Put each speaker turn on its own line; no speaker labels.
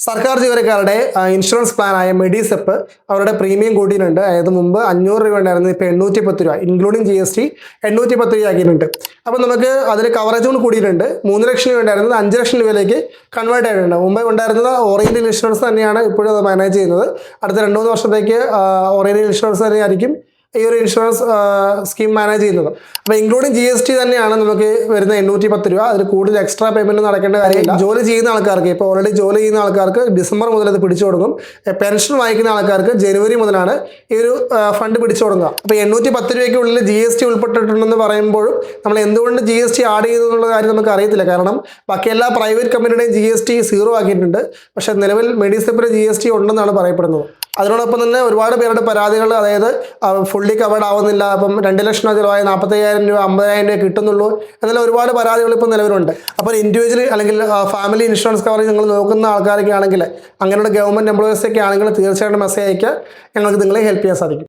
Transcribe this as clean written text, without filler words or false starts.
സർക്കാർ ജീവനക്കാരുടെ ഇൻഷുറൻസ് പ്ലാനായ മെഡിസെപ്പ് അവരുടെ പ്രീമിയം കൂട്ടിയിട്ടുണ്ട്. അതായത് മുമ്പ് 500 രൂപ ഉണ്ടായിരുന്നു, ഇപ്പോൾ 810 രൂപ ഇൻക്ലൂഡിങ് GST 810 രൂപ ആക്കിയിട്ടുണ്ട്. അപ്പോൾ നമുക്ക് അതിൽ കവറേജ് കൊണ്ട് കൂടിയിട്ടുണ്ട്. 3 ലക്ഷം രൂപ ഉണ്ടായിരുന്നത് 5 ലക്ഷം രൂപയിലേക്ക് കൺവേർട്ട് ആയിട്ടുണ്ട്. മുമ്പ് ഉണ്ടായിരുന്നത് ഓറിയന്റൽ ഇൻഷുറൻസ് തന്നെയാണ് ഇപ്പോഴും അത് മാനേജ് ചെയ്യുന്നത്. അടുത്ത 2-3 വർഷത്തേക്ക് ഓറിയന്റൽ ഇൻഷുറൻസ് തന്നെയായിരിക്കും ഈ ഒരു ഇൻഷുറൻസ് സ്കീം മാനേജ് ചെയ്യുന്നത്. അപ്പോൾ ഇൻക്ലൂഡിങ് GST തന്നെയാണ് നമുക്ക് വരുന്ന 810 രൂപ. അതിൽ കൂടുതൽ എക്സ്ട്രാ പേയ്മെന്റ് നടക്കേണ്ട കാര്യമില്ല. ജോലി ചെയ്യുന്ന ആൾക്കാർക്ക്, ഇപ്പോൾ ഓൾറെഡി ജോലി ചെയ്യുന്ന ആൾക്കാർക്ക് ഡിസംബർ മുതൽ അത് പിടിച്ചു കൊടുക്കും. പെൻഷൻ വാങ്ങിക്കുന്ന ആൾക്കാർക്ക് ജനുവരി മുതലാണ് ഈ ഒരു ഫണ്ട് പിടിച്ചു കൊടുക്കുക. അപ്പോൾ 810 രൂപയ്ക്കുള്ളിൽ GST ഉൾപ്പെട്ടിട്ടുണ്ടെന്ന് പറയുമ്പോഴും നമ്മൾ എന്തുകൊണ്ട് GST ആഡ് ചെയ്തു എന്നുള്ള കാര്യം നമുക്ക് അറിയത്തില്ല. കാരണം ബാക്കി എല്ലാ പ്രൈവറ്റ് കമ്പനിയുടെയും GST 0 ആക്കിയിട്ടുണ്ട്. പക്ഷേ നിലവിൽ മെഡിസെപ്പിന് GST ഉണ്ടെന്നാണ് പറയപ്പെടുന്നത്. അതിനോടൊപ്പം തന്നെ ഒരുപാട് പേരുടെ പരാതികൾ, അതായത് ഫുള്ളി കവേർഡ് ആവുന്നില്ല, അപ്പം 2 ലക്ഷം ചിലവായ 45,000 രൂപ 50,000 രൂപ കിട്ടുന്നുള്ളൂ എന്നുള്ള ഒരുപാട് പരാതികൾ ഇപ്പോൾ നിലവിലുണ്ട്. അപ്പോൾ ഇൻഡിവിജ്വൽ അല്ലെങ്കിൽ ഫാമിലി ഇൻഷുറൻസ് കവറേജ് നിങ്ങൾ നോക്കുന്ന ആൾക്കാരൊക്കെ ആണെങ്കിൽ, അങ്ങനെയുള്ള ഗവൺമെൻറ് എംപ്ലോയീസൊക്കെ ആണെങ്കിൽ തീർച്ചയായിട്ടും മെസ്സേജ് അയക്കുക. ഞങ്ങൾക്ക് നിങ്ങളെ ഹെൽപ്പ് ചെയ്യാൻ സാധിക്കും.